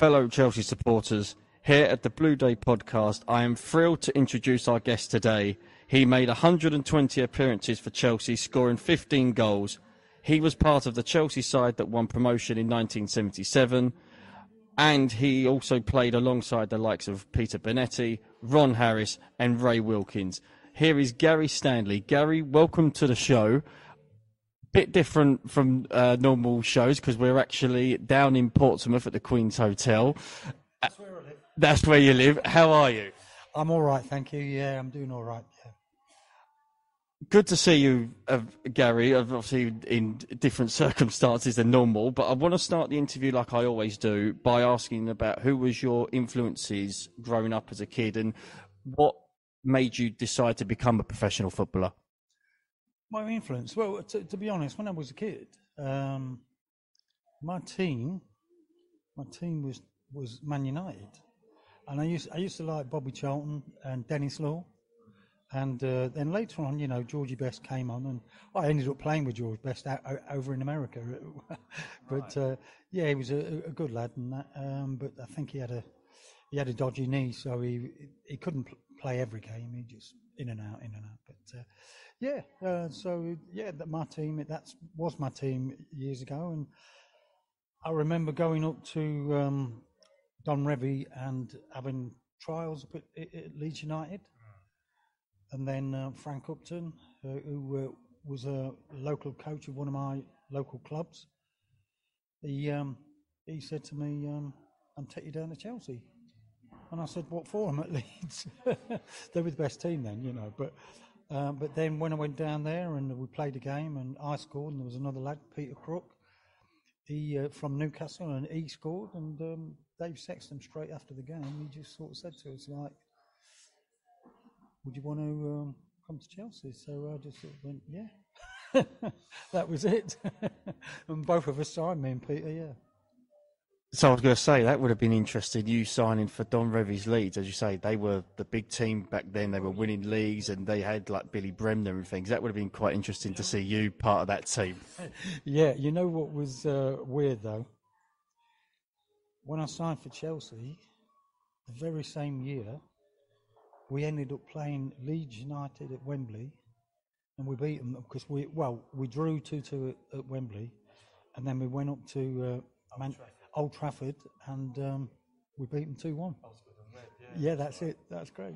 fellow Chelsea supporters, here at the Blue Day podcast, I am thrilled to introduce our guest today. He made 120 appearances for Chelsea, scoring 15 goals. He was part of the Chelsea side that won promotion in 1977, and he also played alongside the likes of Peter Bonetti, Ron Harris, and Ray Wilkins. Here is Gary Stanley. Gary, welcome to the show. Bit different from normal shows because we're actually down in Portsmouth at the Queen's Hotel. That's where I live. That's where you live. How are you? I'm all right, thank you. Yeah, I'm doing all right. Yeah. Good to see you, Gary, obviously in different circumstances than normal, but I want to start the interview like I always do by asking about who was your influences growing up as a kid and what made you decide to become a professional footballer? My influence? Well, to be honest, when I was a kid, my team was Man United, and I used to like Bobby Charlton and Dennis Law, and then later on, you know, Georgie Best came on, and I ended up playing with George Best over in America. But yeah, he was a good lad, and that. But I think he had a dodgy knee, so he couldn't play every game. He just in and out. But so my team was my team years ago, and I remember going up to Don Revie and having trials up at Leeds United, and then Frank Upton, who was a local coach of one of my local clubs. He said to me, "I'll take you down to Chelsea." And I said, "What for? I'm at Leeds." They were the best team then, you know. But then when I went down there and we played a game and I scored, and there was another lad, Peter Crook, he from Newcastle, and he scored, and Dave Sexton straight after the game, he just sort of said to us like, "Would you want to come to Chelsea?" So I just sort of went, "Yeah." That was it. And both of us signed, me and Peter, yeah. So I was going to say, that would have been interesting, you signing for Don Revie's Leeds. As you say, they were the big team back then. They were winning leagues and they had like Billy Bremner and things. That would have been quite interesting to see you part of that team. Yeah, you know what was weird though? When I signed for Chelsea, the very same year, we ended up playing Leeds United at Wembley, and we beat them because we drew 2-2 at Wembley, and then we went up to Old Trafford, and we beat them 2-1. Yeah, that's it. That's great.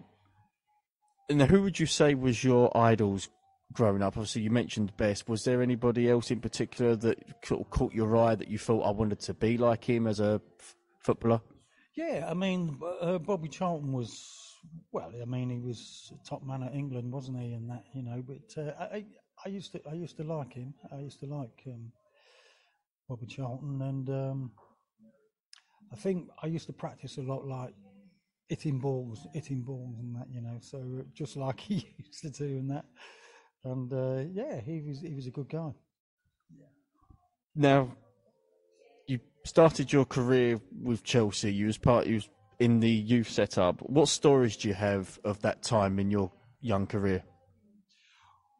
And who would you say was your idols growing up? Obviously, you mentioned Best. Was there anybody else in particular that sort of caught your eye that you thought, I wanted to be like him as a footballer? Yeah, I mean, Bobby Charlton was, well, I mean, he was a top man at England, wasn't he? And that, you know, but I used to like him. I used to like Bobby Charlton, and I think I used to practice a lot, like hitting balls and that, you know. So just like he used to do and that, and yeah, he was a good guy. Now, you started your career with Chelsea. You was in the youth setup. What stories do you have of that time in your young career?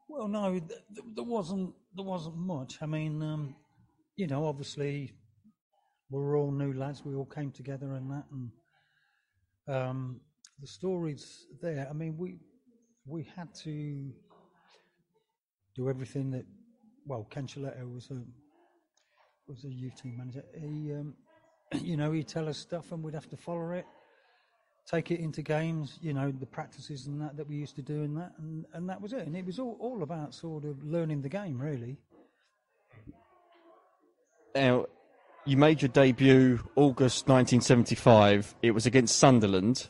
Well, no, there wasn't much. I mean, you know, obviously we were all new lads. We all came together and that, and the stories there. I mean, we had to do everything that. Well, Ken Chiletto was a youth team manager. He, you know, he'd tell us stuff, and we'd have to follow it, take it into games. You know, the practices and that we used to do, and that, and that was it. And it was all about sort of learning the game, really. Now, you made your debut August 1975. It was against Sunderland.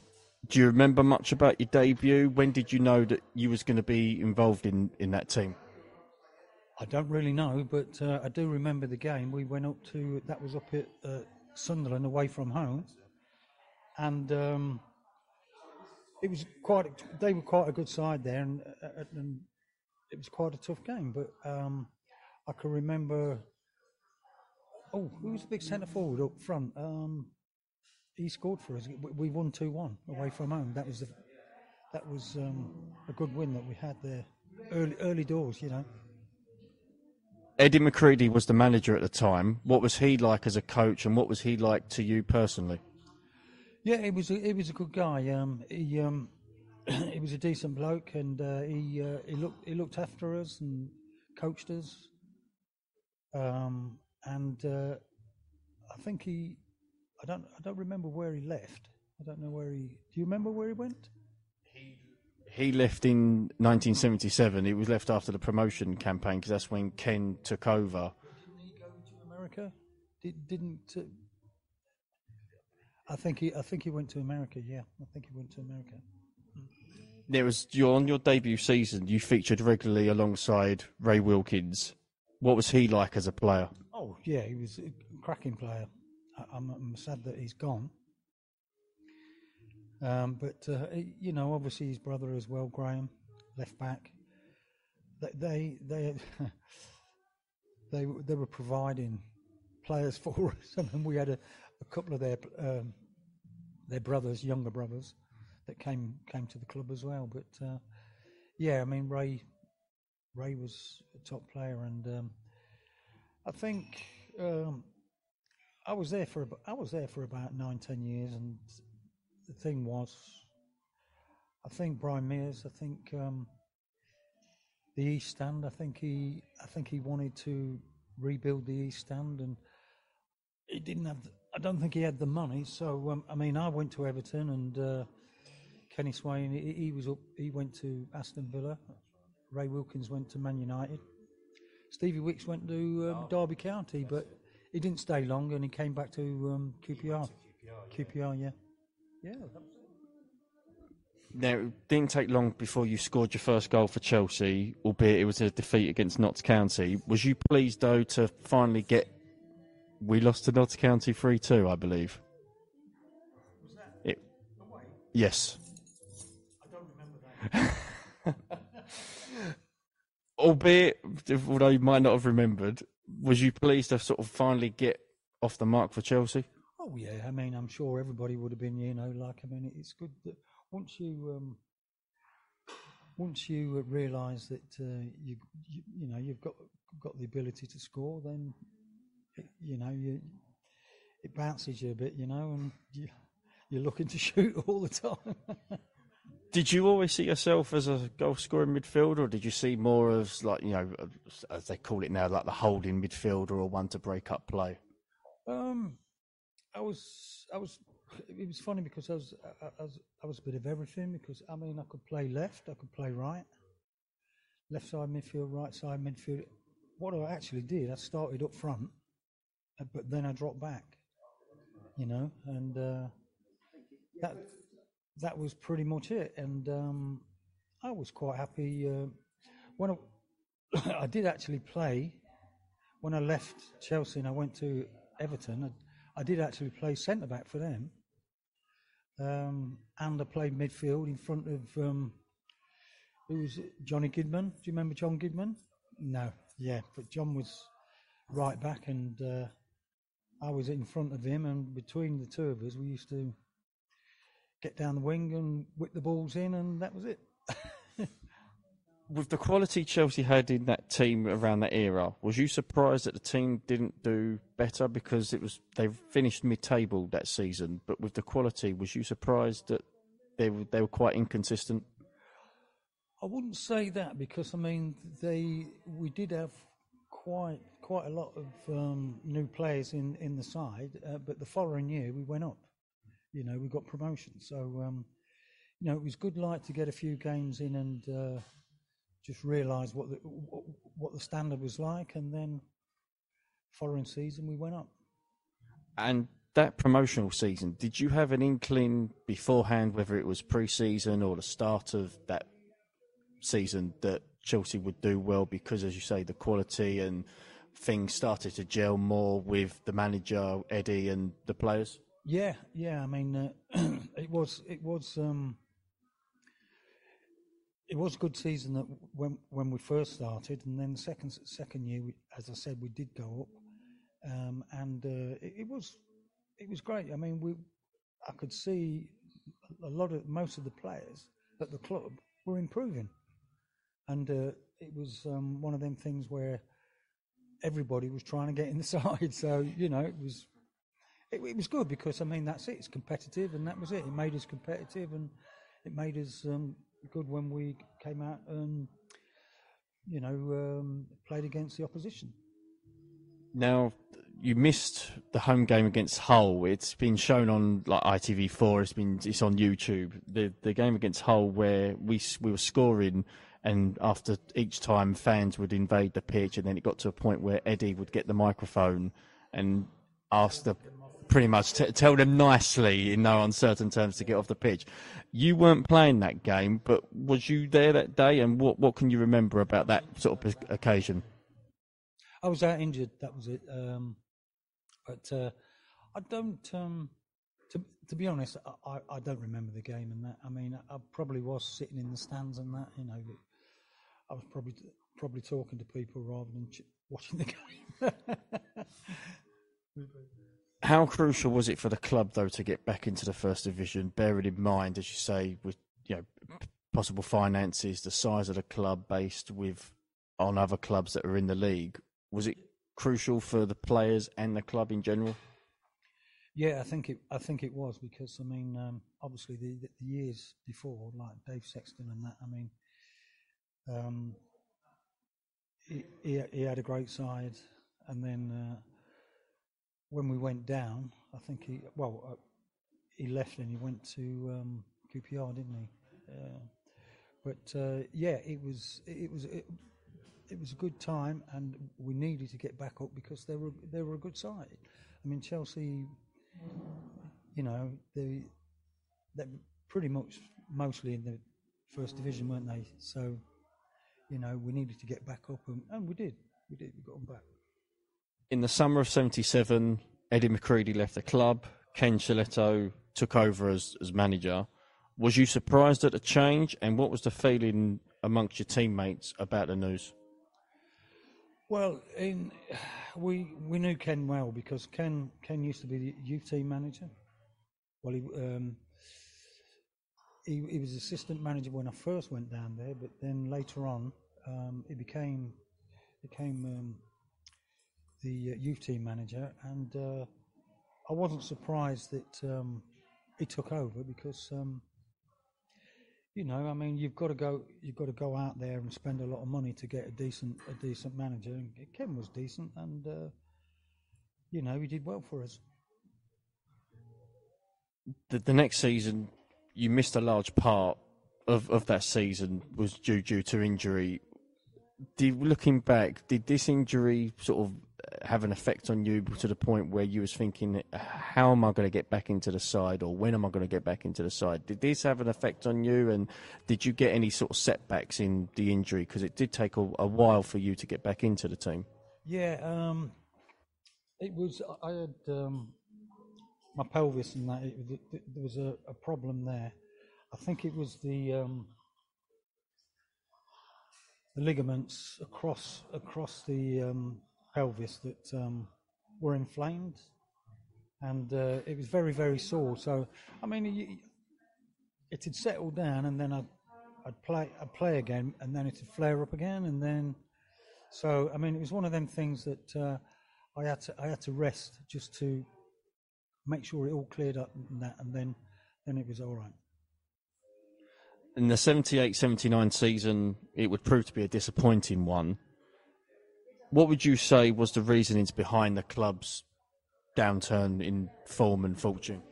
Do you remember much about your debut? When did you know that you was going to be involved in that team? I don't really know, but I do remember the game. We went up to, that was up at Sunderland, away from home, and it was they were quite a good side there, and it was quite a tough game. But I can remember. Oh, who was the big centre forward up front? He scored for us. We won 2-1 away from home. That was a good win that we had there, early doors, you know. Eddie McCready was the manager at the time. What was he like as a coach, and what was he like to you personally? Yeah, he was a good guy. He was a decent bloke, and he looked after us and coached us. And I think I don't remember where he left. I don't know where he. Do you remember where he went? He left in 1977. He was left after the promotion campaign because that's when Ken took over. Didn't he go to America? Didn't I think he went to America. Yeah, I think he went to America. On your debut season, you featured regularly alongside Ray Wilkins. What was he like as a player? Oh yeah, he was a cracking player. I'm sad that he's gone. But you know, obviously his brother as well, Graham, left back. They they were providing players for us. I mean, we had a couple of their brothers, younger brothers, that came to the club as well. But yeah, I mean, Ray was a top player, and I think I was there for about 9-10 years, and the thing was, I think Brian Mears, I think the East Stand, I think he wanted to rebuild the East Stand, and he didn't have. I don't think he had the money. So I mean, I went to Everton, and Kenny Swain, he was up. He went to Aston Villa. Ray Wilkins went to Man United. Stevie Wicks went to Derby County, but he didn't stay long, and he came back to QPR. QPR, yeah. Yeah, that was it. Now, it didn't take long before you scored your first goal for Chelsea, albeit it was a defeat against Notts County. Was you pleased, though, to finally get... We lost to Notts County 3-2, I believe. Was that away? Yes. I don't remember that. Albeit, although you might not have remembered, was you pleased to sort of finally get off the mark for Chelsea? Oh yeah, I mean, I'm sure everybody would have been, you know, like, I mean, it's good that once you realise that you know you've got the ability to score, then you know it bounces you a bit, you know, and you're looking to shoot all the time. Did you always see yourself as a goal-scoring midfielder, or did you see more as, like, you know, as they call it now, like the holding midfielder or one to break up play? I was. It was funny because I was a bit of everything. Because I mean, I could play left, I could play right, left side midfield, right side midfield. What I actually did, I started up front, but then I dropped back. You know, and that was pretty much it. And I was quite happy when I did actually play. When I left Chelsea and I went to Everton, I did actually play centre back for them, and I played midfield in front of who was it? Johnny Gidman. Do you remember John Gidman? No, yeah, but John was right back, and I was in front of him, and between the two of us, we used to get down the wing and whip the balls in, and that was it. With the quality Chelsea had in that team around that era, was you surprised that the team didn't do better? Because they finished mid-table that season, but with the quality, was you surprised that they were quite inconsistent? I wouldn't say that, because I mean we did have quite a lot of new players in the side, but the following year we went up. You know, we got promotion, so you know, it was good to get a few games in and just realise what the standard was like, and then following season we went up. And that promotional season, did you have an inkling beforehand, whether it was pre-season or the start of that season, that Chelsea would do well? Because, as you say, the quality and things started to gel more with the manager, Eddie, and the players? Yeah. I mean, it was a good season that when we first started, and then the second year, as I said, we did go up, and it was great. I mean, I could see most of the players at the club were improving, and it was one of them things where everybody was trying to get in the side. So it was good because I mean that's it. It's competitive, and that was it. It made us competitive, and it made us good when we came out and played against the opposition. Now, you missed the home game against Hull. It's been shown on like ITV4. It's on YouTube. The game against Hull where we were scoring, and after each time fans would invade the pitch, and then it got to a point where Eddie would get the microphone and ask pretty much tell them nicely in no uncertain terms to get off the pitch. You weren't playing that game, but was you there that day? And what can you remember about that sort of occasion? I was out injured. That was it. But I don't. To be honest, I don't remember the game and that. I mean, I probably was sitting in the stands and that. I was probably talking to people rather than watching the game. How crucial was it for the club though to get back into the First Division, bearing in mind, as you say, with possible finances, the size of the club based on other clubs that are in the league? Was it crucial for the players and the club in general? Yeah, I think it was because I mean, obviously the years before, like Dave Sexton and that. I mean, he had a great side, and then when we went down, I think he left and he went to QPR, didn't he? Yeah, it was a good time, and we needed to get back up because they were a good side. I mean, Chelsea, they're pretty much mostly in the First Division, weren't they? So, we needed to get back up, and we did. We got them back. In the summer of '77, Eddie McCreadie left the club. Ken Ciletto took over as manager. Was you surprised at the change, and what was the feeling amongst your teammates about the news? Well, we knew Ken well because Ken used to be the youth team manager. Well, he was assistant manager when I first went down there, but then later on he became the youth team manager, and I wasn't surprised that he took over because I mean, you've got to go out there and spend a lot of money to get a decent manager. And Ken was decent, and he did well for us. The next season, you missed a large part of that season was due to injury. Looking back, did this injury sort of have an effect on you to the point where you was thinking, how am I going to get back into the side, or when am I going to get back into the side? Did this have an effect on you, and did you get any sort of setbacks in the injury? Because it did take a while for you to get back into the team. Yeah, it was. I had my pelvis and that. There was a problem there. I think it was the ligaments across the pelvis that were inflamed, and it was very, very sore. So I mean, it had settled down, and then I'd play again, and then it'd flare up again, and then so I mean, it was one of them things that I had to rest just to make sure it all cleared up and that, and then it was all right. In the 78-79 season, it would prove to be a disappointing one. What would you say was the reasonings behind the club's downturn in form and fortune?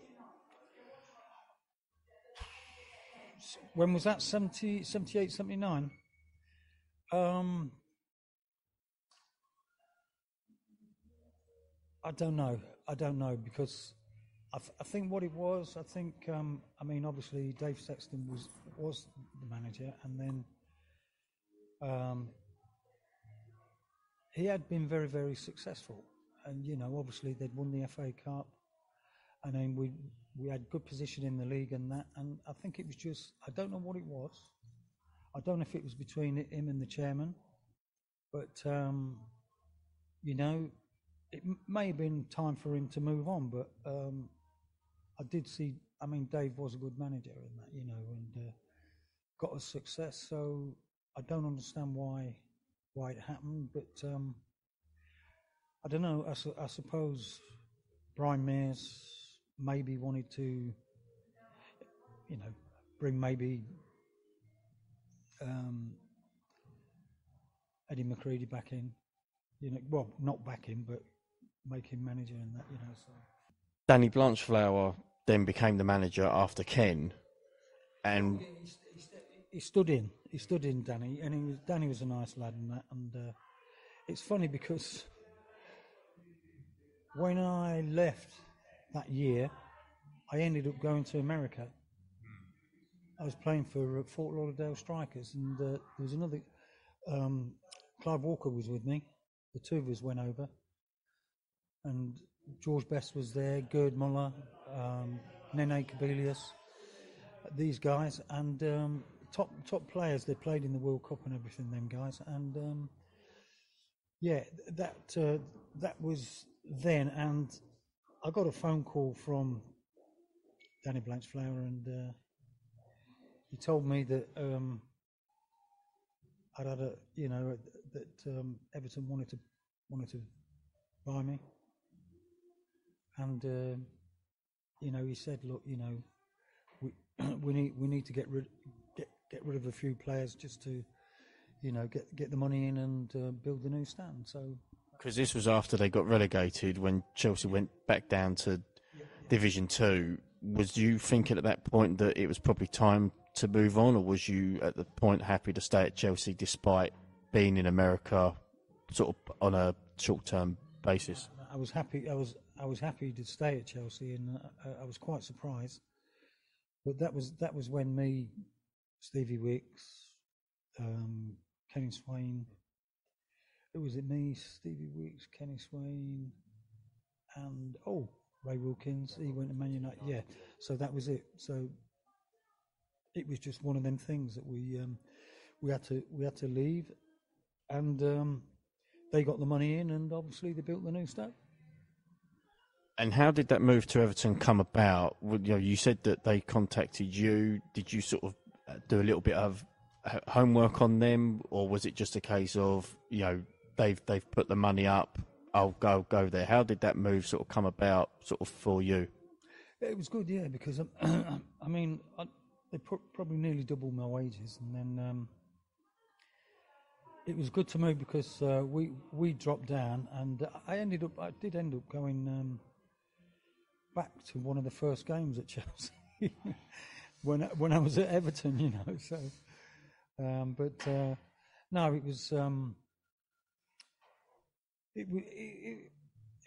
When was that? 78, 79? I don't know because I think what it was. I think I mean, obviously Dave Sexton was the manager, and then he had been very, very successful, and obviously they'd won the FA Cup, and then we had good position in the league and that, and I think it was just, I don't know what it was. I don't know if it was between him and the chairman, but it may have been time for him to move on, but I did see. I mean, Dave was a good manager in that, and got us success. So I don't understand why it happened, but I don't know. I suppose Brian Mears maybe wanted to, bring maybe Eddie McCready back in. Well, not back in, but make him manager and that. So. Danny Blanchflower then became the manager after Ken, and he stood in. He stood in, Danny, and Danny was a nice lad and that. And it's funny because when I left that year, I ended up going to America. I was playing for Fort Lauderdale Strikers, and there was another. Clive Walker was with me. The two of us went over, and George Best was there, Gerd Muller, Nene Kabilius, these guys, and top players. They played in the World Cup and everything. Them guys, and that was then. And I got a phone call from Danny Blanchflower, and he told me that I'd had that Everton wanted to buy me, and he said, look, we need to get rid of a few players just to get the money in and build the new stand. So because this was after they got relegated when Chelsea went back down to Division 2, was you thinking at that point that it was probably time to move on, or was you at the point happy to stay at Chelsea despite being in America sort of on a short-term basis? I was happy. I was happy to stay at Chelsea, and I was quite surprised. But that was when me, Stevie Wicks, Kenny Swain. It was me, Stevie Wicks, Kenny Swain, and Ray Wilkins. He went to Man United. Yeah, so that was it. So it was just one of them things that we had to leave, and they got the money in, and obviously they built the new stand. And how did that move to Everton come about? You said that they contacted you. Did you sort of do a little bit of homework on them, or was it just a case of they've put the money up, I'll go there? How did that move sort of come about, sort of for you? It was good, yeah, because I mean they probably nearly doubled my wages, and then it was good to me because we dropped down, and I did end up going back to one of the first games at Chelsea when I was at Everton, So, but no, it was it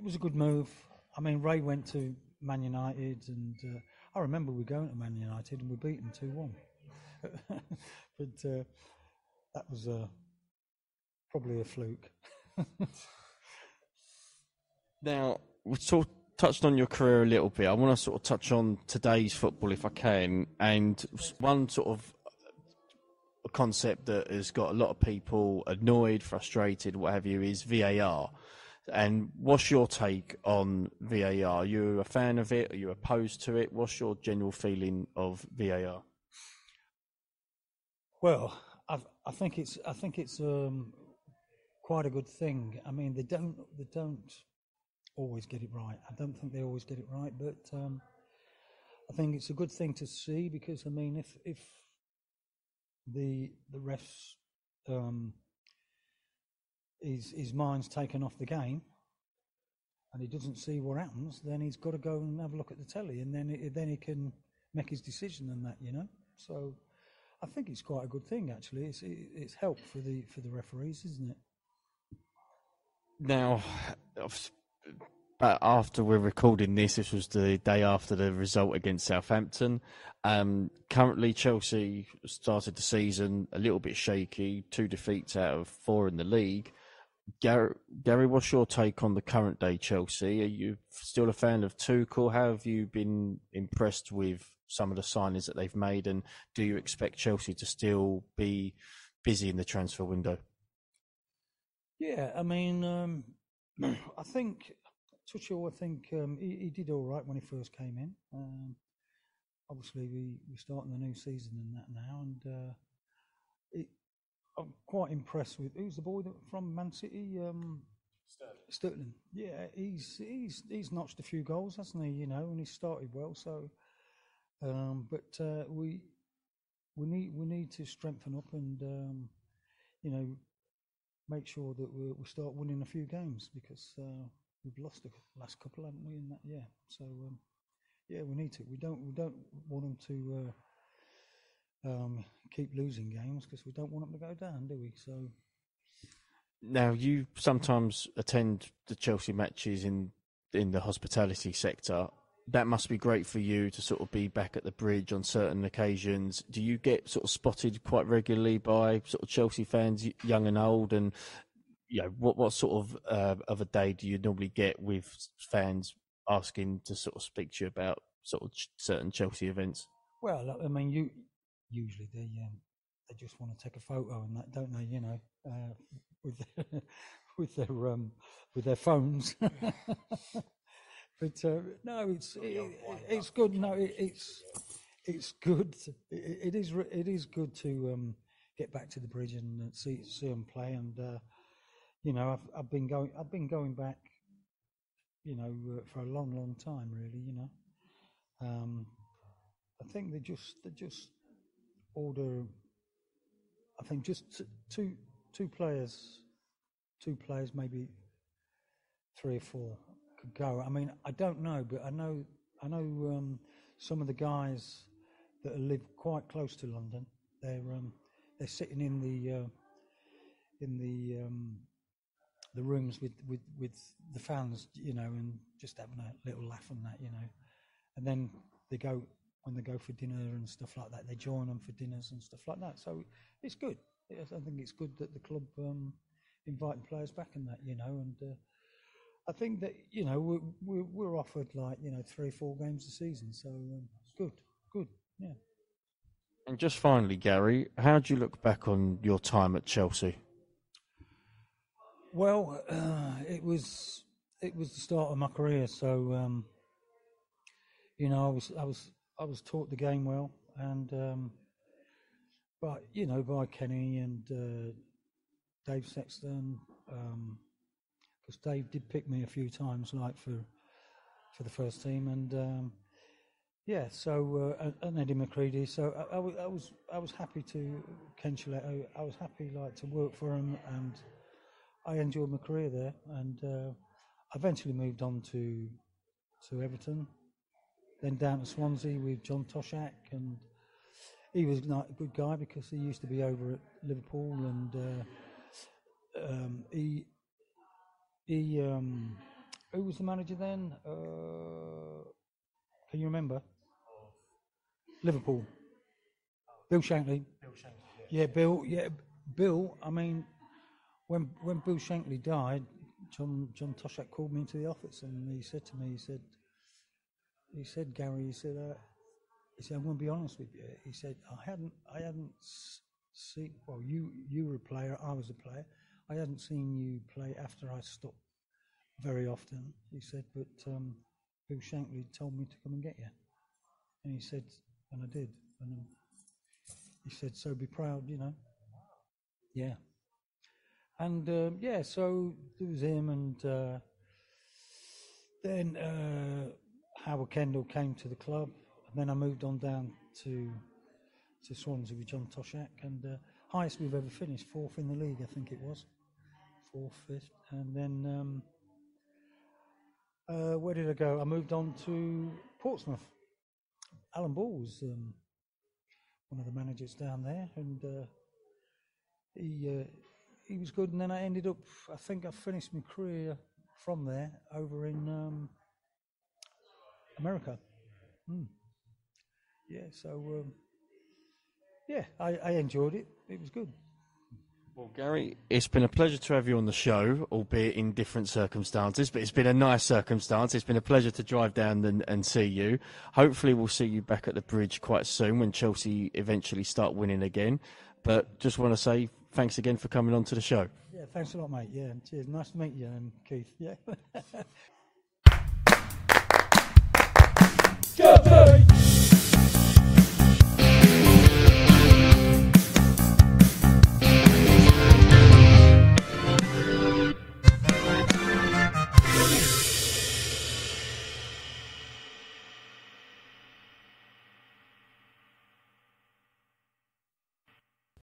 was a good move. I mean, Ray went to Man United, and I remember we going to Man United and we beat them 2-1. But that was probably a fluke. Now, we sort of touched on your career a little bit. I want to sort of touch on today's football, if I can. And one sort of a concept that has got a lot of people annoyed, frustrated, what have you, is VAR. And what's your take on VAR? Are you a fan of it? Are you opposed to it? What's your general feeling of VAR? Well, I think it's quite a good thing. I mean, they don't always get it right. I don't think they always get it right, but I think it's a good thing to see, because I mean, if the refs his mind's taken off the game and he doesn't see what happens, then he's got to go and have a look at the telly, and then he can make his decision and that, So I think it's quite a good thing, actually. It's help for the referees, isn't it? Now, after we're recording this was the day after the result against Southampton. Currently, Chelsea started the season a little bit shaky, 2 defeats out of 4 in the league. Gary, what's your take on the current day Chelsea? Are you still a fan of Tuchel? How have you been impressed with some of the signings that they've made, and do you expect Chelsea to still be busy in the transfer window? Yeah, I mean, I think Tuchel, he did all right when he first came in. Obviously, we're starting the new season and that now, and I'm quite impressed with, who's the boy from Man City? Sterling. Yeah, he's notched a few goals, hasn't he? You know, and he started well. So, but we need to strengthen up and you know, make sure that we start winning a few games, because we've lost the last couple, haven't we? In that, yeah. So yeah, we need to. We don't want them to keep losing games, because we don't want them to go down, do we? So. Now, you sometimes attend the Chelsea matches in the hospitality sector. That must be great for you to sort of be back at the Bridge on certain occasions. Do you get sort of spotted quite regularly by sort of Chelsea fans, young and old? And you know, what sort of a day do you normally get with fans asking to sort of speak to you about sort of certain Chelsea events? Well, I mean, usually they just want to take a photo and that, don't they? You know, with their phones. But no, it's good. No, it's good. It is good to get back to the Bridge and see them play. And you know, I've been going back, you know, for a long time, really. You know, I think they just order. I think just two players, maybe 3 or 4 could go. I mean, I don't know, but I know some of the guys that live quite close to London. They're sitting in the rooms with the fans, you know, and just having a little laugh and that, you know. And then when they go for dinner and stuff like that, they join them for dinners and stuff like that. So it's good. I think it's good that the club inviting players back and that, you know. And I think that, you know, we're offered, like, you know, 3 or 4 games a season. So good, yeah. And just finally, Gary, how do you look back on your time at Chelsea? Well, it was the start of my career. So you know, I was taught the game well, and but, you know, by Kenny and Dave Sexton, because Dave did pick me a few times, like for the first team, and yeah. So and Eddie McCready. So I was happy to Ken Chiletto. I was happy, like, to work for him, and I enjoyed my career there. And I eventually moved on to Everton. Then down to Swansea with John Toshak, and he was not a good guy because he used to be over at Liverpool, and he who was the manager then? Can you remember? Liverpool. Bill Shankly. Yeah, Bill. Yeah, Bill. I mean, when Bill Shankly died, John Toshak called me into the office, and he said to me, he said, Gary, he said, I'm going to be honest with you. He said, I hadn't seen. Well, you were a player, I was a player. I hadn't seen you play after I stopped very often. He said, but Bill Shankly told me to come and get you. And he said, and I did. And he said, so be proud, you know. Yeah. And yeah, so there was him, and then Howard Kendall came to the club, and then I moved on down to Swansea with John Toshak, and highest we've ever finished, 4th in the league, I think it was, 4th, 5th, and then where did I go? I moved on to Portsmouth. Alan Ball was one of the managers down there, and he was good. And then I ended up, I think I finished my career from there over in America. Yeah, so yeah, I enjoyed it. It was good. Well, Gary, it's been a pleasure to have you on the show, albeit in different circumstances, but it's been a nice circumstance. It's been a pleasure to drive down and see you. Hopefully we'll see you back at the Bridge quite soon when Chelsea eventually start winning again. But just want to say thanks again for coming on to the show. Yeah, thanks a lot, mate. Yeah, cheers. Nice to meet you, Keith. Yeah.